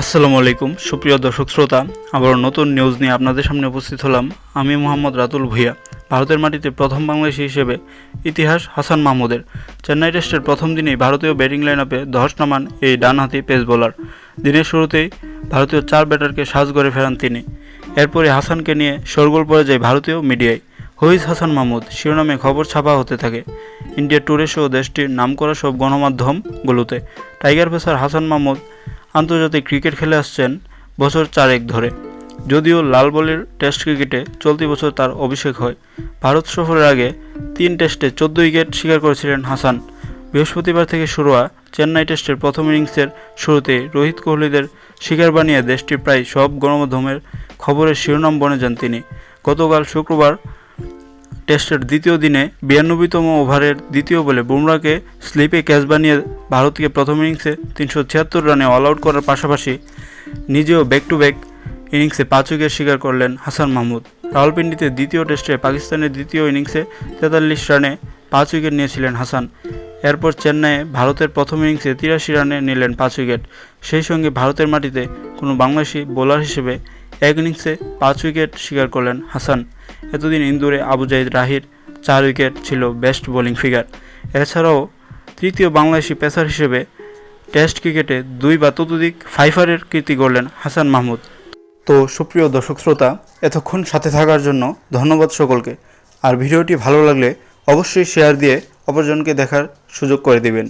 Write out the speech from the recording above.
আসসালামু আলাইকুম সুপ্রিয় দর্শক শ্রোতা, আবার নতুন নিউজ নিয়ে আপনাদের সামনে উপস্থিত হলাম। আমি মোহাম্মদ রাতুল ভুঁইয়া। ভারতের মাটিতে প্রথম বাংলাদেশি হিসেবে ইতিহাস হাসান মাহমুদের। চেন্নাই টেস্টের প্রথম দিনেই ভারতীয় ব্যাটিং লাইনআপে ধস নামান এই ডানহাতি পেস বোলার। দিনের শুরুতেই ভারতীয় 4 ব্যাটারকে সাজঘরে ফেরান তিনি। এরপরে হাসানকে নিয়ে শোরগোল পড়ে যায় ভারতীয় মিডিয়ায়। হুইজ হাসান মাহমুদ শিরোনামে খবর ছাপা হতে থাকে ইন্ডিয়া ট্যুরে সহ দেশটির নামকরা সব গণমাধ্যমগুলোতে। টাইগার পেসার হাসান মাহমুদ আন্তর্জাতিক ক্রিকেট খেলে আসছেন বছর 4 ধরে। যদিও লাল বলের টেস্ট ক্রিকেটে চলতি বছর তার অভিষেক হয়। ভারত সফরের আগে 3 টেস্টে 14 উইকেট শিকার করেছিলেন হাসান। বৃহস্পতিবার থেকে শুরু হওয়া চেন্নাই টেস্টের প্রথম ইনিংসের শুরুতেই রোহিত কোহলিদের শিকার বানিয়ে দেশটির প্রায় সব গণমাধ্যমের খবরের শিরোনাম বনে যান তিনি। গতকাল শুক্রবার টেস্টের দ্বিতীয় দিনে 92তম ওভারের দ্বিতীয় বলে বুমরাকে স্লিপে ক্যাচ বানিয়ে ভারতকে প্রথম ইনিংসে 376 রানে অল আউট করার পাশাপাশি নিজেও ব্যাক টু ব্যাক ইনিংসে 5 উইকেট শিকার করলেন হাসান মাহমুদ। রাওয়ালপিন্ডিতে দ্বিতীয় টেস্টে পাকিস্তানের দ্বিতীয় ইনিংসে 43 রানে 5 উইকেট নিয়েছিলেন হাসান। এরপর চেন্নাইয়ে ভারতের প্রথম ইনিংসে 83 রানে নিলেন 5 উইকেট। সেই সঙ্গে ভারতের মাটিতে কোনো বাংলাদেশি বোলার হিসেবে এক ইনিংসে 5 উইকেট শিকার করলেন হাসান। এতদিন ইন্দোরে আবু জাহিদ রাহির 4 উইকেট ছিল বেস্ট বোলিং ফিগার। এছাড়াও তৃতীয় বাংলাদেশি পেসার হিসেবে টেস্ট ক্রিকেটে 2 বা ততোধিক ফাইফারের কীর্তি গড়লেন হাসান মাহমুদ। তো সুপ্রিয় দর্শক শ্রোতা, এতক্ষণ সাথে থাকার জন্য ধন্যবাদ সকলকে। আর ভিডিওটি ভালো লাগলে অবশ্যই শেয়ার দিয়ে অপরজনকে দেখার সুযোগ করে দিবেন।